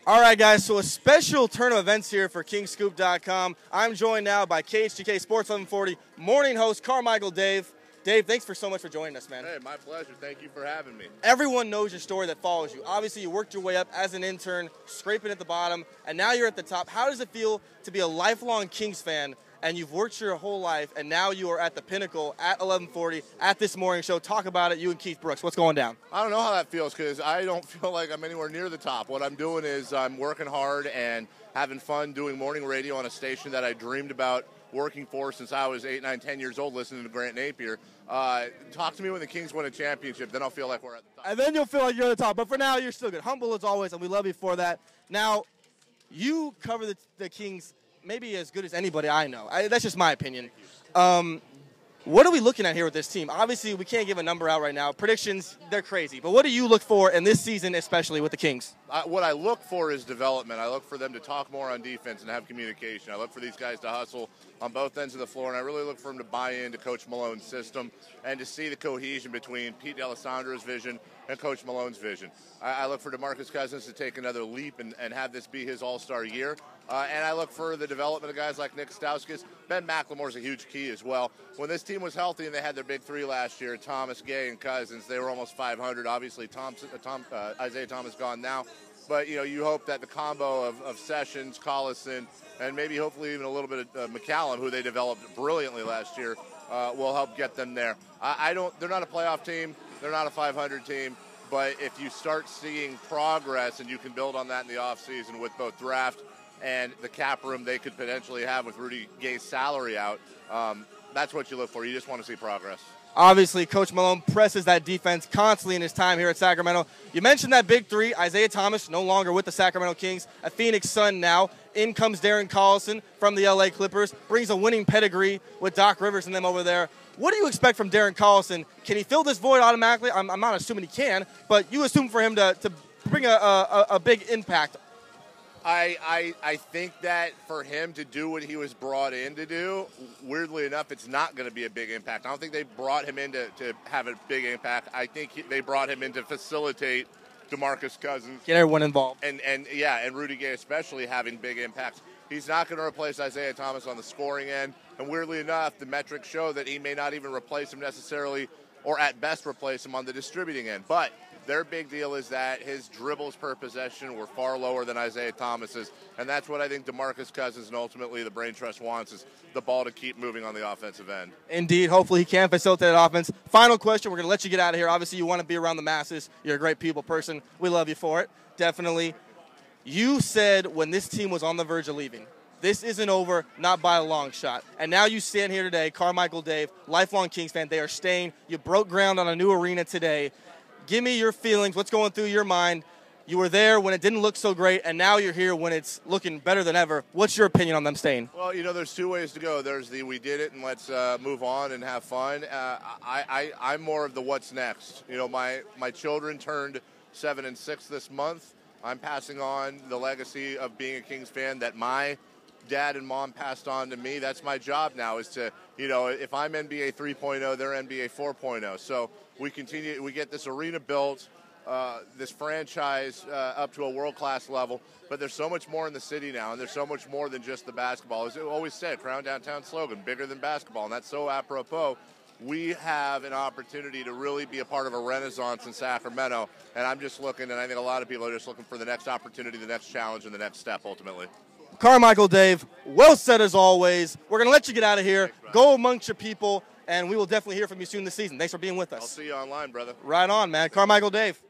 All right, guys, so a special turn of events here for KingsScoop.com. I'm joined now by KHTK Sports 1140 morning host Carmichael Dave. Dave, thanks so much for joining us, man. Hey, my pleasure. Thank you for having me. Everyone knows your story that follows you. Obviously, you worked your way up as an intern, scraping at the bottom, and now you're at the top. How does it feel to be a lifelong Kings fan, and you've worked your whole life, and now you are at the pinnacle at 1140 at this morning show? Talk about it, you and Keith Brooks. What's going down? I don't know how that feels because I don't feel like I'm anywhere near the top. What I'm doing is I'm working hard and having fun doing morning radio on a station that I dreamed about working for since I was 8, 9, 10 years old listening to Grant Napier. Talk to me when the Kings win a championship, then I'll feel like we're at the top. And then you'll feel like you're at the top. But for now, you're still good. Humble as always, and we love you for that. Now, you cover the Kings maybe as good as anybody I know. That's just my opinion. What are we looking at here with this team? Obviously, we can't give a number out right now. Predictions, they're crazy. But what do you look for in this season, especially with the Kings? What I look for is development. I look for them to talk more on defense and have communication. I look for these guys to hustle on both ends of the floor, and I really look for them to buy into Coach Malone's system and to see the cohesion between Pete D'Alessandro's vision and Coach Malone's vision. I look for DeMarcus Cousins to take another leap and have this be his all-star year. And I look for the development of guys like Nick Stauskas. Ben McLemore's a huge key as well. When this team was healthy and they had their big three last year, Thomas, Gay, and Cousins, they were almost 500. Obviously, Isaiah Thomas gone now. But, you hope that the combo of Sessions, Collison, and maybe hopefully even a little bit of McCallum, who they developed brilliantly last year, will help get them there. They're not a playoff team. They're not a 500 team. But if you start seeing progress and you can build on that in the offseason with both draft and the cap room they could potentially have with Rudy Gay's salary out, that's what you look for. You just want to see progress. Obviously, Coach Malone presses that defense constantly in his time here at Sacramento. You mentioned that big three. Isaiah Thomas, no longer with the Sacramento Kings, a Phoenix Sun now. In comes Darren Collison from the LA Clippers, brings a winning pedigree with Doc Rivers and them over there. What do you expect from Darren Collison? Can he fill this void automatically? I'm not assuming he can, but you assume for him to bring a big impact. I think that for him to do what he was brought in to do, weirdly enough, it's not going to be a big impact. I don't think they brought him in to have a big impact. I think they brought him in to facilitate DeMarcus Cousins. Get everyone involved. And Rudy Gay especially having big impacts. He's not going to replace Isaiah Thomas on the scoring end. And weirdly enough, the metrics show that he may not even replace him necessarily, or at best replace him on the distributing end. But their big deal is that his dribbles per possession were far lower than Isaiah Thomas's, and that's what I think DeMarcus Cousins and ultimately the brain trust wants, is the ball to keep moving on the offensive end. Indeed. Hopefully he can facilitate that offense. Final question. We're going to let you get out of here. Obviously, you want to be around the masses. You're a great people person. We love you for it. Definitely. You said when this team was on the verge of leaving, this isn't over, not by a long shot. And now you stand here today, Carmichael Dave, lifelong Kings fan. They are staying. You broke ground on a new arena today. Give me your feelings. What's going through your mind? You were there when it didn't look so great, and now you're here when it's looking better than ever. What's your opinion on them staying? Well, there's two ways to go. There's the we did it and let's move on and have fun. I'm more of the what's next. My children turned 7 and 6 this month. I'm passing on the legacy of being a Kings fan that my dad and mom passed on to me. That's my job now, is to, if I'm NBA 3.0, they're NBA 4.0. So we get this arena built, this franchise up to a world-class level, but there's so much more in the city now, and there's so much more than just the basketball. As it always said, Crown Downtown slogan, bigger than basketball, and that's so apropos. We have an opportunity to really be a part of a renaissance in Sacramento, and I'm just looking, and I think a lot of people are just looking for the next opportunity, the next challenge, and the next step, ultimately. Carmichael Dave, well said as always. We're going to let you get out of here. Thanks, go amongst your people, and we will definitely hear from you soon this season. Thanks for being with us. I'll see you online, brother. Right on, man. Carmichael Dave.